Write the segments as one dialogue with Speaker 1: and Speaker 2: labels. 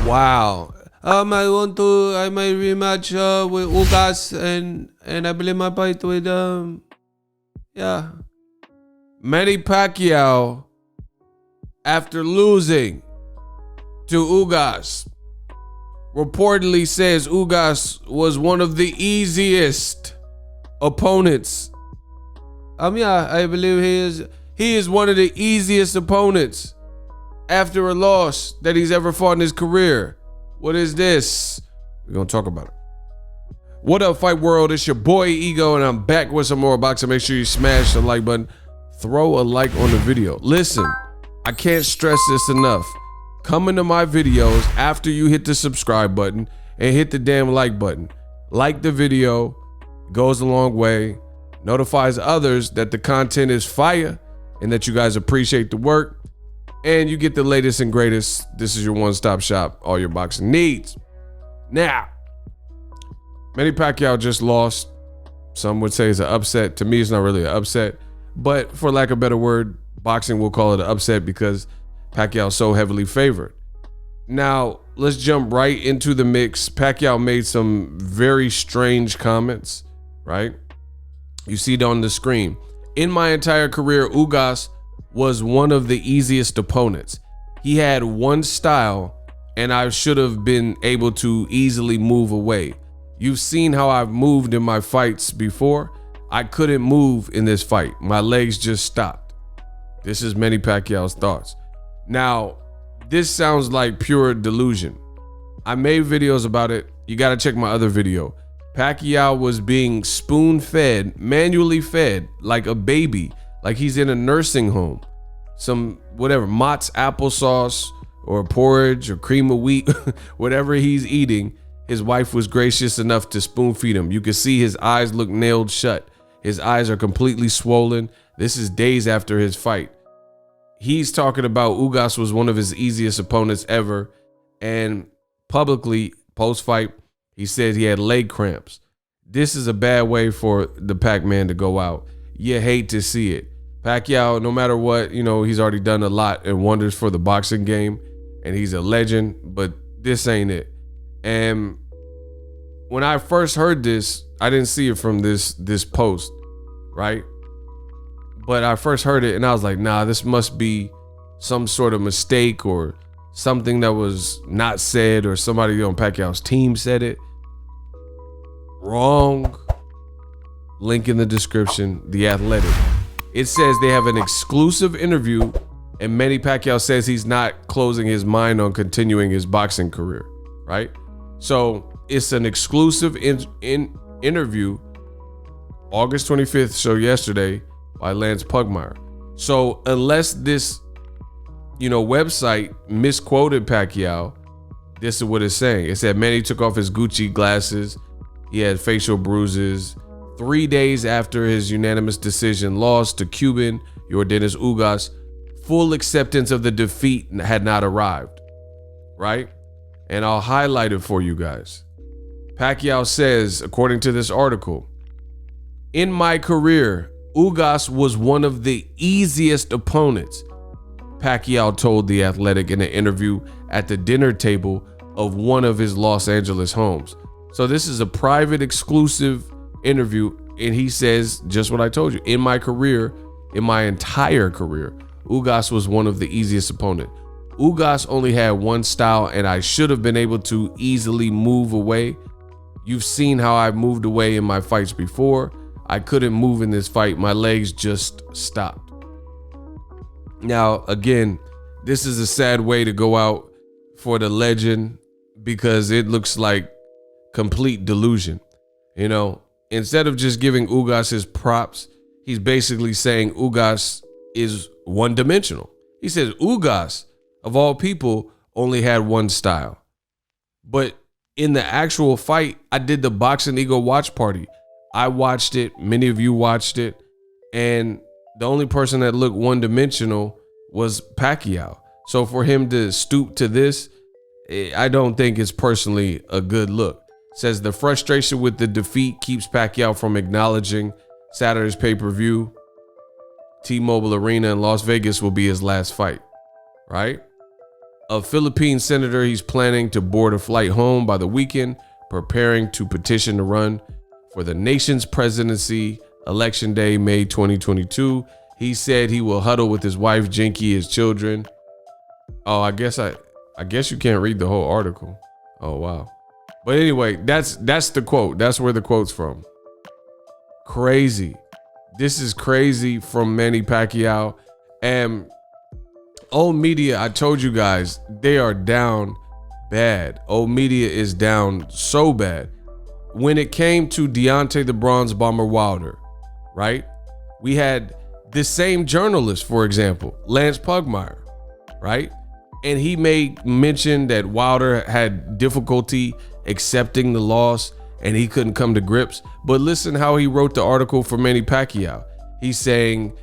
Speaker 1: Wow. I might rematch with Ugas and I believe my fight with yeah. Manny Pacquiao, after losing to Ugas, reportedly says Ugas was one of the easiest opponents. Yeah, I believe he is one of the easiest opponents after a loss that he's ever fought in his career. What is this? We're gonna talk about it. What up, Fight World? It's your boy Ego, and I'm back with some more boxing. Make sure you smash the like button. Throw a like on the video. Listen, I can't stress this enough. Come into my videos after you hit the subscribe button and hit the damn like button. Like the video, goes a long way. Notifies others that the content is fire and that you guys appreciate the work. And you get the latest and greatest. This is your one-stop shop, all your boxing needs. Now, Manny Pacquiao just lost. Some would say it's an upset. To me, it's not really an upset. But for lack of a better word, boxing will call it an upset because Pacquiao is so heavily favored. Now, let's jump right into the mix. Pacquiao made some very strange comments, right? You see it on the screen. In my entire career, Ugas was one of the easiest opponents. He had one style, and I should have been able to easily move away. You've seen how I've moved in my fights before. I couldn't move in this fight. My legs just stopped. This is Manny Pacquiao's thoughts. Now, this sounds like pure delusion. I made videos about it. You got to check my other video. Pacquiao was being spoon-fed, manually fed, like a baby, like he's in a nursing home. Some, whatever, Mott's applesauce or porridge or cream of wheat, whatever he's eating, his wife was gracious enough to spoon-feed him. You can see his eyes look nailed shut. His eyes are completely swollen. This is days after his fight. He's talking about Ugas was one of his easiest opponents ever. And publicly, post-fight, he said he had leg cramps. This is a bad way for the Pac-Man to go out. You hate to see it. Pacquiao, no matter what, you know, he's already done a lot and wonders for the boxing game. And he's a legend, but this ain't it. And when I first heard this, I didn't see it from this post, right? But I first heard it and I was like, nah, this must be some sort of mistake or something that was not said, or somebody on Pacquiao's team said it. Wrong. Link in the description, The Athletic. It says they have an exclusive interview and Manny Pacquiao says he's not closing his mind on continuing his boxing career, right? So it's an exclusive interview, August 25th, so yesterday, by Lance Pugmire. So unless this, website misquoted Pacquiao, this is what it's saying. It said Manny took off his Gucci glasses. He had facial bruises. 3 days after his unanimous decision loss to Cuban Yordenis Ugas, full acceptance of the defeat had not arrived, right? And I'll highlight it for you guys. Pacquiao says, according to this article, in my career, Ugas was one of the easiest opponents, Pacquiao told The Athletic in an interview at the dinner table of one of his Los Angeles homes. So this is a private, exclusive interview, and he says just what I told you. In my career, in my entire career, Ugas was one of the easiest opponents. Ugas only had one style, and I should have been able to easily move away. You've seen how I've moved away in my fights before. I couldn't move in this fight. My legs just stopped. Now, again, this is a sad way to go out for the legend because it looks like complete delusion. Instead of just giving Ugas his props, he's basically saying Ugas is one-dimensional. He says Ugas, of all people, only had one style. But in the actual fight, I did the Boxing Ego watch party. I watched it. Many of you watched it. And the only person that looked one-dimensional was Pacquiao. So for him to stoop to this, I don't think it's personally a good look. Says the frustration with the defeat keeps Pacquiao from acknowledging Saturday's pay-per-view. T-Mobile Arena in Las Vegas will be his last fight, right? A Philippine senator, he's planning to board a flight home by the weekend, preparing to petition to run for the nation's presidency election day, May 2022. He said he will huddle with his wife, Jinky, his children. Oh, I guess you can't read the whole article. Oh, wow. But anyway, that's the quote. That's where the quote's from. Crazy. This is crazy from Manny Pacquiao. And old media, I told you guys, they are down bad. Old media is down so bad. When it came to Deontay the Bronze Bomber Wilder, right? We had this same journalist, for example, Lance Pugmire, right? And he made mention that Wilder had difficulty accepting the loss and he couldn't come to grips. But listen how he wrote the article for Manny Pacquiao. He's saying,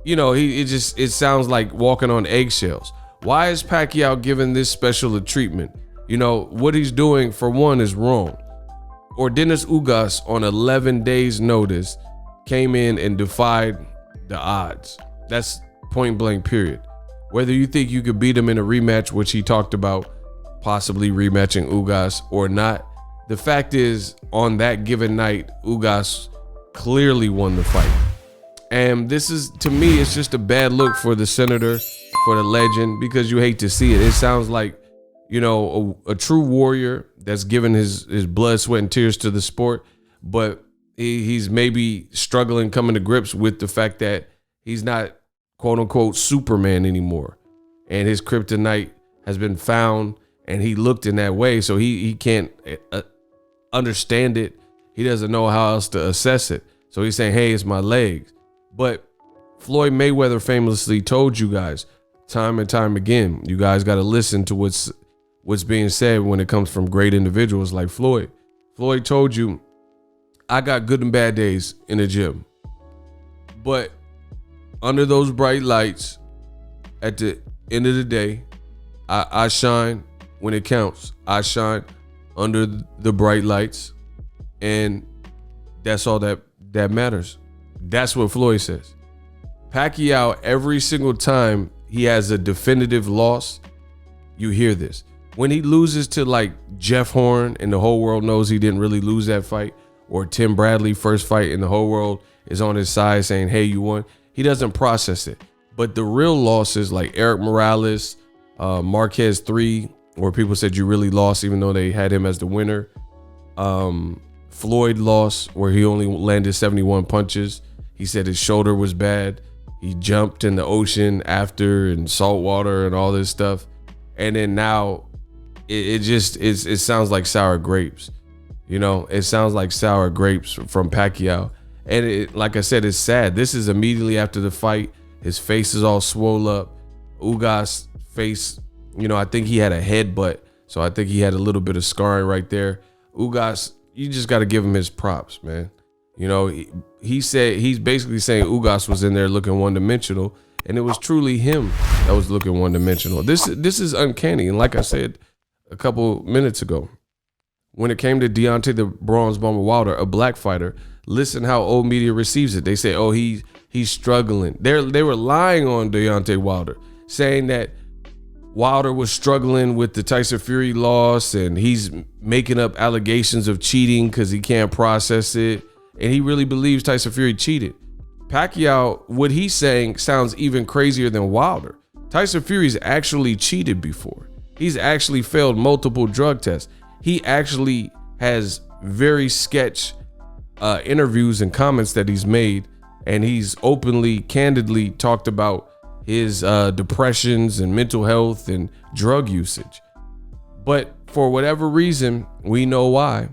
Speaker 1: you know, it sounds like walking on eggshells. Why is Pacquiao given this special a treatment? You know, what he's doing, for one, is wrong. Yordenis Ugas, on 11 days notice, came in and defied the odds. That's point blank, period. Whether you think you could beat him in a rematch, which he talked about possibly rematching Ugas or not, the fact is, on that given night, Ugas clearly won the fight. And this is, to me, it's just a bad look for the senator, for the legend, because you hate to see it. It sounds like, you know, a true warrior that's given his blood, sweat, and tears to the sport, but he's maybe struggling coming to grips with the fact that he's not, quote unquote, Superman anymore. And his kryptonite has been found, and he looked in that way, so he can't understand it. He doesn't know how else to assess it. So he's saying, hey, it's my legs. But Floyd Mayweather famously told you guys time and time again, you guys got to listen to what's being said when it comes from great individuals like Floyd. Floyd told you, I got good and bad days in the gym, but under those bright lights, at the end of the day, I shine when it counts. I shine under the bright lights, and that's all that matters. That's what Floyd says. Pacquiao, every single time he has a definitive loss, you hear this. When he loses to like Jeff Horn and the whole world knows he didn't really lose that fight, or Tim Bradley first fight and the whole world is on his side saying, hey, you won, he doesn't process it. But the real losses like Eric Morales, Marquez 3, where people said you really lost even though they had him as the winner. Floyd lost where he only landed 71 punches. He said his shoulder was bad. He jumped in the ocean after, and salt water and all this stuff. And then now it sounds like sour grapes. You know, it sounds like sour grapes from Pacquiao. And it, like I said, it's sad. This is immediately after the fight. His face is all swole up. Ugas' face, you know, I think he had a headbutt. So I think he had a little bit of scarring right there. Ugas, you just got to give him his props, man. You know, he said, he's basically saying Ugas was in there looking one-dimensional, and it was truly him that was looking one-dimensional. This is uncanny. And like I said a couple minutes ago, when it came to Deontay the Bronze Bomber Wilder, a black fighter, listen how old media receives it. They say, oh, he's struggling. They were lying on Deontay Wilder, saying that Wilder was struggling with the Tyson Fury loss and he's making up allegations of cheating because he can't process it. And he really believes Tyson Fury cheated. Pacquiao, what he's saying sounds even crazier than Wilder. Tyson Fury's actually cheated before. He's actually failed multiple drug tests. He actually has very sketch interviews and comments that he's made, and he's openly, candidly talked about his depressions and mental health and drug usage. But for whatever reason, we know why,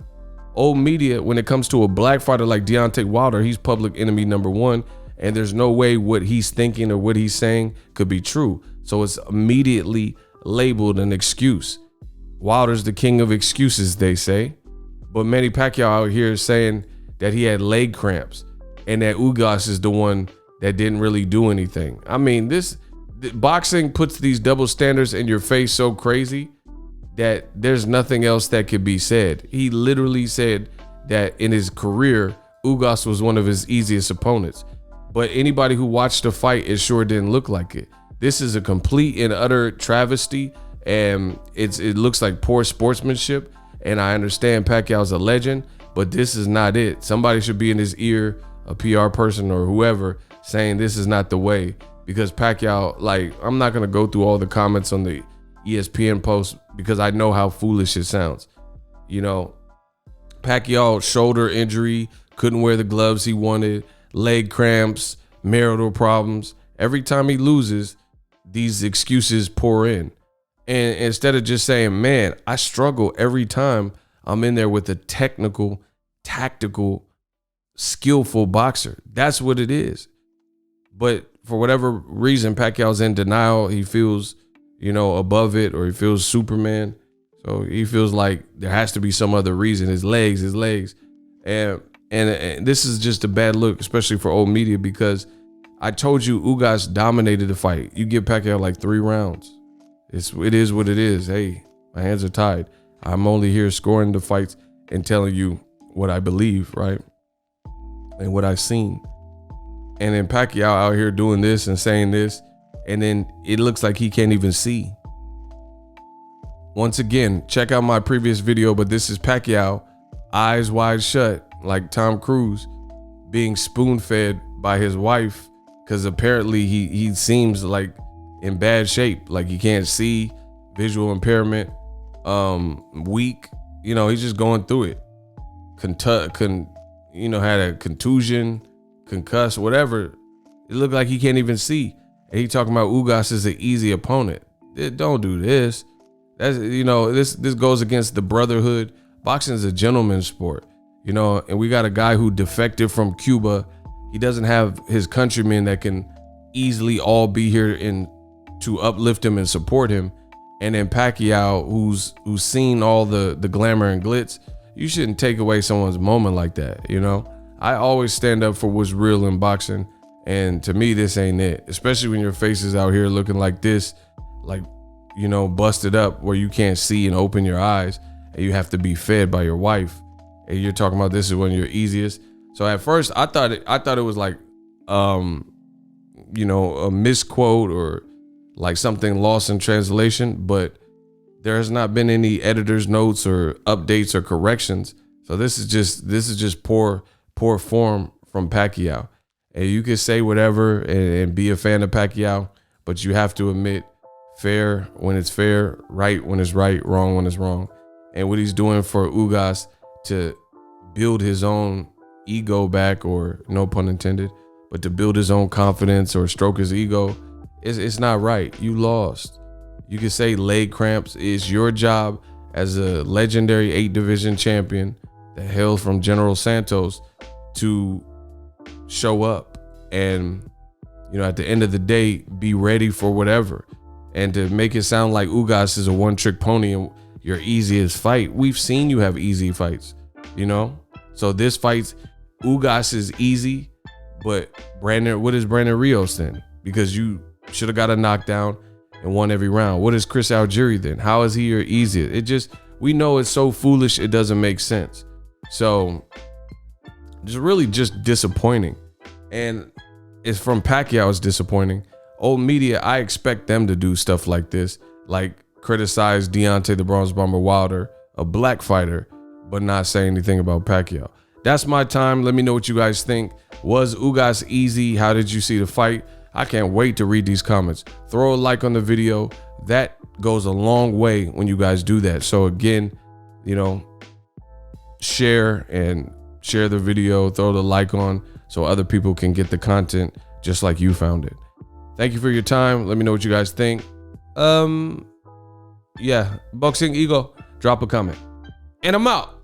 Speaker 1: old media, when it comes to a black fighter like Deontay Wilder, he's public enemy number one, and there's no way what he's thinking or what he's saying could be true. So it's immediately labeled an excuse. Wilder's the king of excuses, they say. But Manny Pacquiao out here is saying that he had leg cramps and that Ugas is the one that didn't really do anything. I mean, boxing puts these double standards in your face so crazy that there's nothing else that could be said. He literally said that in his career, Ugas was one of his easiest opponents. But anybody who watched the fight, it sure didn't look like it. This is a complete and utter travesty and it looks like poor sportsmanship. And I understand Pacquiao's a legend, but this is not it. Somebody should be in his ear, a PR person or whoever, saying this is not the way. Because Pacquiao, like, I'm not gonna go through all the comments on the ESPN post because I know how foolish it sounds. You know, Pacquiao shoulder injury, couldn't wear the gloves he wanted, leg cramps, marital problems. Every time he loses, these excuses pour in. And instead of just saying, man, I struggle every time I'm in there with a technical, tactical, skillful boxer. That's what it is. But for whatever reason, Pacquiao's in denial. He feels, above it, or he feels Superman. So he feels like there has to be some other reason. His legs. And this is just a bad look, especially for old media, because I told you Ugas dominated the fight. You give Pacquiao like 3 rounds. It is what it is. Hey, my hands are tied. I'm only here scoring the fights and telling you what I believe, right? And what I've seen. And then Pacquiao out here doing this and saying this, and then it looks like he can't even see. Once again, check out my previous video, but this is Pacquiao, eyes wide shut, like Tom Cruise, being spoon-fed by his wife, because apparently he seems like in bad shape, like he can't see, visual impairment, weak. He's just going through it. Had a contusion, concussed, whatever. It looked like he can't even see. And he talking about Ugas is an easy opponent. Don't do this. That's this goes against the brotherhood. Boxing is a gentleman's sport, and we got a guy who defected from Cuba. He doesn't have his countrymen that can easily all be here to uplift him and support him. And then Pacquiao, who's seen all the glamour and glitz. You shouldn't take away someone's moment like that. I always stand up for what's real in boxing, and to me, this ain't it. Especially when your face is out here looking like this, like busted up, where you can't see and open your eyes, and you have to be fed by your wife. And you're talking about this is one of your easiest. So at first, I thought it was like, a misquote or like something lost in translation, but there has not been any editor's notes or updates or corrections. So this is just poor form from Pacquiao. And you can say whatever and be a fan of Pacquiao, but you have to admit fair when it's fair, right when it's right, wrong when it's wrong. And what he's doing for Ugas to build his own ego back, or no pun intended, but to build his own confidence or stroke his ego, it's not right. You lost. You can say leg cramps. It's your job as a legendary 8-division champion that hails from General Santos to show up and, at the end of the day, be ready for whatever. And to make it sound like Ugas is a one-trick pony and your easiest fight. We've seen you have easy fights, So this fight's Ugas is easy, but what is Brandon Rios then? Because you should have got a knockdown and won every round. What is Chris Algieri then? How is he your easiest? We know it's so foolish it doesn't make sense. So it's really just disappointing. And it's from Pacquiao, it's disappointing. Old media, I expect them to do stuff like this, like criticize Deontay the Bronze Bomber Wilder, a black fighter, but not say anything about Pacquiao. That's my time. Let me know what you guys think. Was Ugas easy? How did you see the fight? I can't wait to read these comments. Throw a like on the video. That goes a long way when you guys do that. So again, share the video, throw the like on so other people can get the content just like you found it. Thank you for your time. Let me know what you guys think. Boxing Ego, drop a comment. And I'm out.